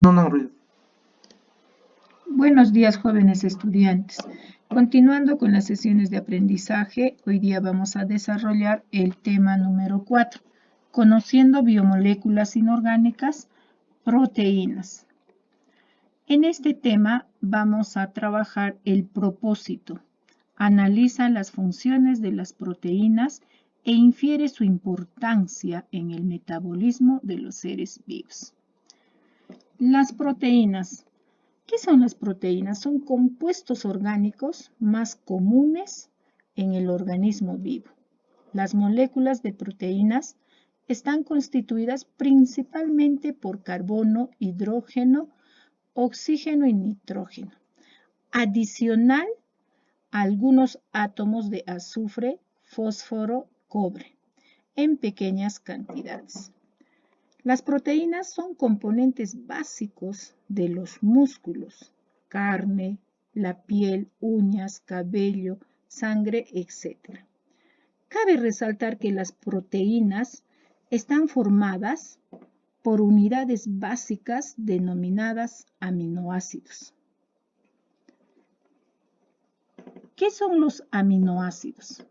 No, no, ruido. Buenos días, jóvenes estudiantes. Continuando con las sesiones de aprendizaje, hoy día vamos a desarrollar el tema número 4, conociendo biomoléculas inorgánicas, proteínas. En este tema vamos a trabajar el propósito. Analiza las funciones de las proteínas e infiere su importancia en el metabolismo de los seres vivos. Las proteínas. ¿Qué son las proteínas? Son compuestos orgánicos más comunes en el organismo vivo. Las moléculas de proteínas están constituidas principalmente por carbono, hidrógeno, oxígeno y nitrógeno, adicional a algunos átomos de azufre, fósforo, cobre, en pequeñas cantidades. Las proteínas son componentes básicos de los músculos, carne, la piel, uñas, cabello, sangre, etc. Cabe resaltar que las proteínas están formadas por unidades básicas denominadas aminoácidos. ¿Qué son los aminoácidos?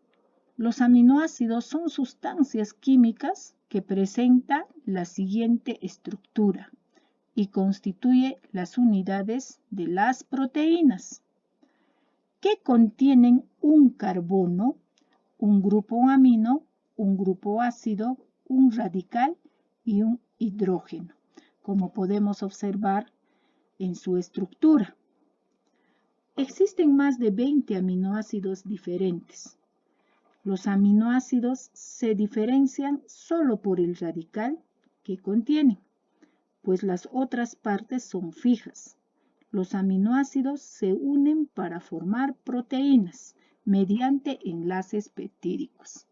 Los aminoácidos son sustancias químicas que presentan la siguiente estructura y constituye las unidades de las proteínas, que contienen un carbono, un grupo amino, un grupo ácido, un radical y un hidrógeno, como podemos observar en su estructura. Existen más de 20 aminoácidos diferentes. Los aminoácidos se diferencian solo por el radical que contienen, pues las otras partes son fijas. Los aminoácidos se unen para formar proteínas mediante enlaces peptídicos.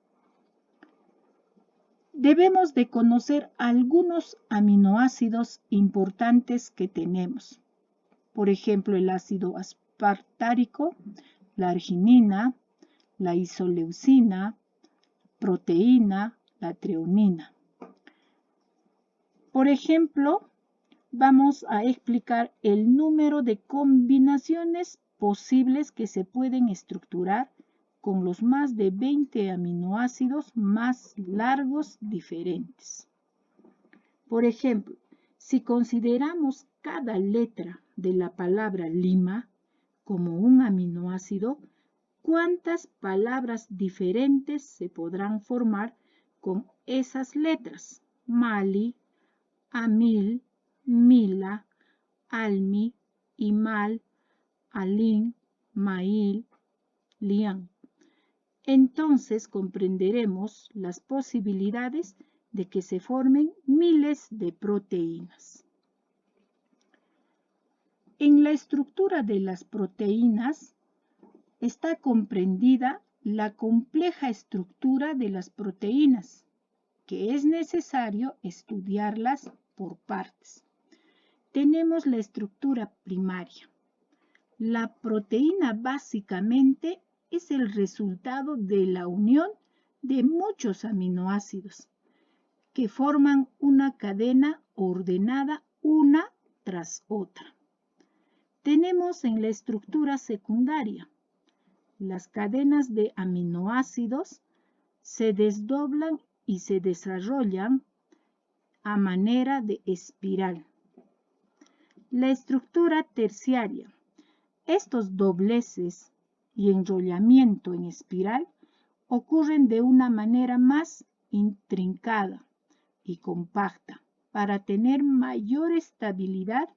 Debemos de conocer algunos aminoácidos importantes que tenemos. Por ejemplo, el ácido aspartárico, la arginina, la isoleucina, proteína, la treonina. Por ejemplo, vamos a explicar el número de combinaciones posibles que se pueden estructurar con los más de 20 aminoácidos más largos diferentes. Por ejemplo, si consideramos cada letra de la palabra lima como un aminoácido, ¿cuántas palabras diferentes se podrán formar con esas letras? Mali, Amil, Mila, Almi, Imal, Alin, Mail, Lian. Entonces comprenderemos las posibilidades de que se formen miles de proteínas. En la estructura de las proteínas está comprendida la compleja estructura de las proteínas, que es necesario estudiarlas por partes. Tenemos la estructura primaria. La proteína básicamente es el resultado de la unión de muchos aminoácidos que forman una cadena ordenada una tras otra. Tenemos en la estructura secundaria. Las cadenas de aminoácidos se desdoblan y se desarrollan a manera de espiral. La estructura terciaria. Estos dobleces y enrollamiento en espiral ocurren de una manera más intrincada y compacta. Para tener mayor estabilidad,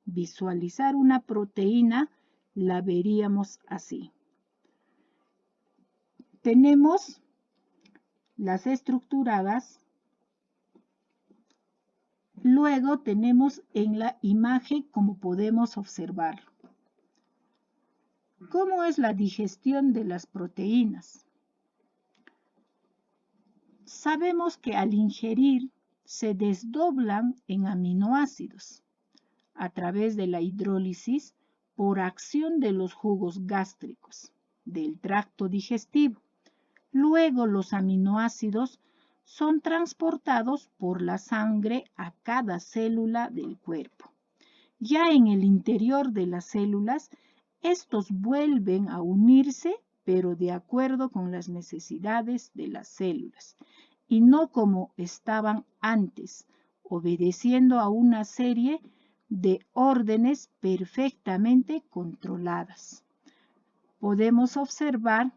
visualizar una proteína la veríamos así. Tenemos las estructuradas. Luego tenemos en la imagen como podemos observar. ¿Cómo es la digestión de las proteínas? Sabemos que al ingerir se desdoblan en aminoácidos a través de la hidrólisis por acción de los jugos gástricos del tracto digestivo. Luego los aminoácidos son transportados por la sangre a cada célula del cuerpo Ya en el interior de las células, estos vuelven a unirse, pero de acuerdo con las necesidades de las células, y no como estaban antes, obedeciendo a una serie de órdenes perfectamente controladas. Podemos observar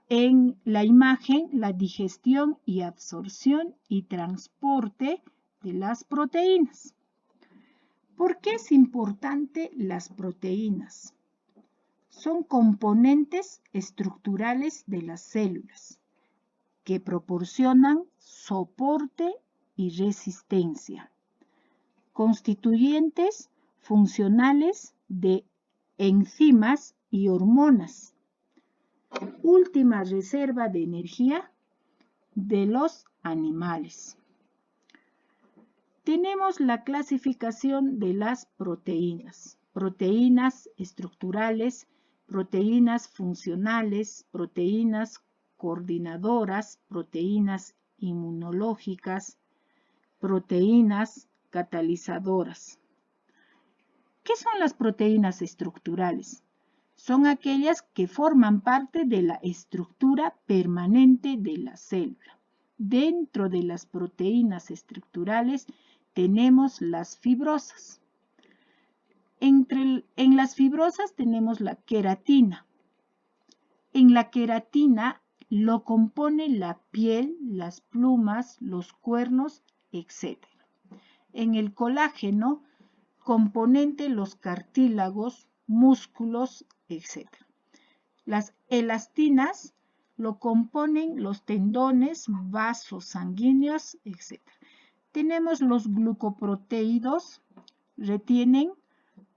en la imagen la digestión y absorción y transporte de las proteínas. ¿Por qué es importante las proteínas? Son componentes estructurales de las células que proporcionan soporte y resistencia, constituyentes funcionales de enzimas y hormonas, última reserva de energía de los animales. Tenemos la clasificación de las proteínas. Proteínas estructurales, proteínas funcionales, proteínas coordinadoras, proteínas inmunológicas, proteínas catalizadoras. ¿Qué son las proteínas estructurales? Son aquellas que forman parte de la estructura permanente de la célula. Dentro de las proteínas estructurales tenemos las fibrosas. En las fibrosas tenemos la queratina. En la queratina lo compone la piel, las plumas, los cuernos, etc. En el colágeno, componente los cartílagos, músculos, etc. Las elastinas lo componen los tendones, vasos sanguíneos, etc. Tenemos los glucoproteídos, retienen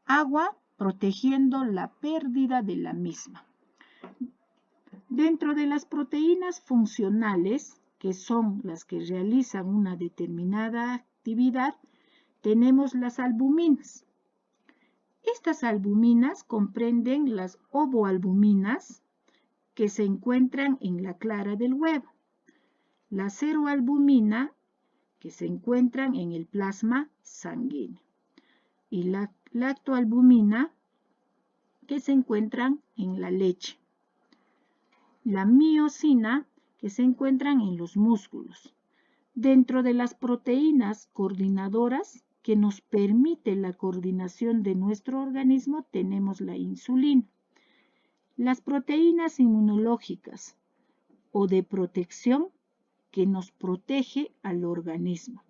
agua protegiendo la pérdida de la misma. Dentro de las proteínas funcionales, que son las que realizan una determinada actividad, tenemos las albuminas. Estas albuminas comprenden las ovoalbuminas que se encuentran en la clara del huevo, la ceroalbumina que se encuentran en el plasma sanguíneo y la lactoalbumina que se encuentran en la leche, la miosina que se encuentran en los músculos. Dentro de las proteínas coordinadoras que nos permite la coordinación de nuestro organismo tenemos la insulina. Las proteínas inmunológicas o de protección que nos protege al organismo.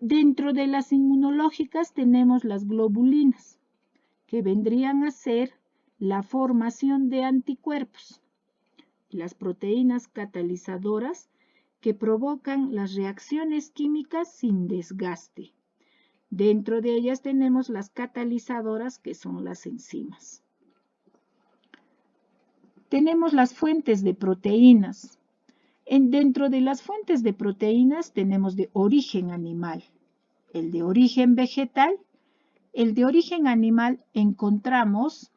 Dentro de las inmunológicas tenemos las globulinas, que vendrían a ser la formación de anticuerpos. Las proteínas catalizadoras que provocan las reacciones químicas sin desgaste. Dentro de ellas tenemos las catalizadoras, que son las enzimas. Tenemos las fuentes de proteínas. Dentro de las fuentes de proteínas tenemos de origen animal, el de origen vegetal. El de origen animal encontramos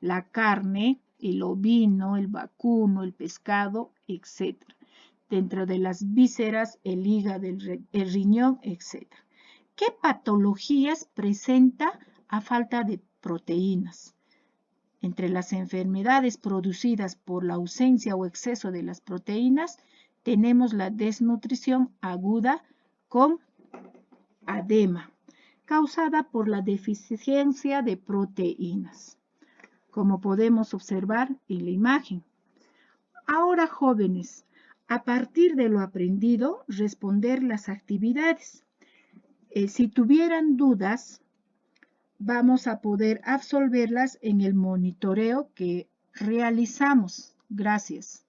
la carne, el ovino, el vacuno, el pescado, etc. Dentro de las vísceras, el hígado, el riñón, etc. ¿Qué patologías presenta a falta de proteínas? Entre las enfermedades producidas por la ausencia o exceso de las proteínas, tenemos la desnutrición aguda con edema, causada por la deficiencia de proteínas, como podemos observar en la imagen. Ahora, jóvenes, a partir de lo aprendido, responder las actividades. Si tuvieran dudas, vamos a poder absolverlas en el monitoreo que realizamos. Gracias.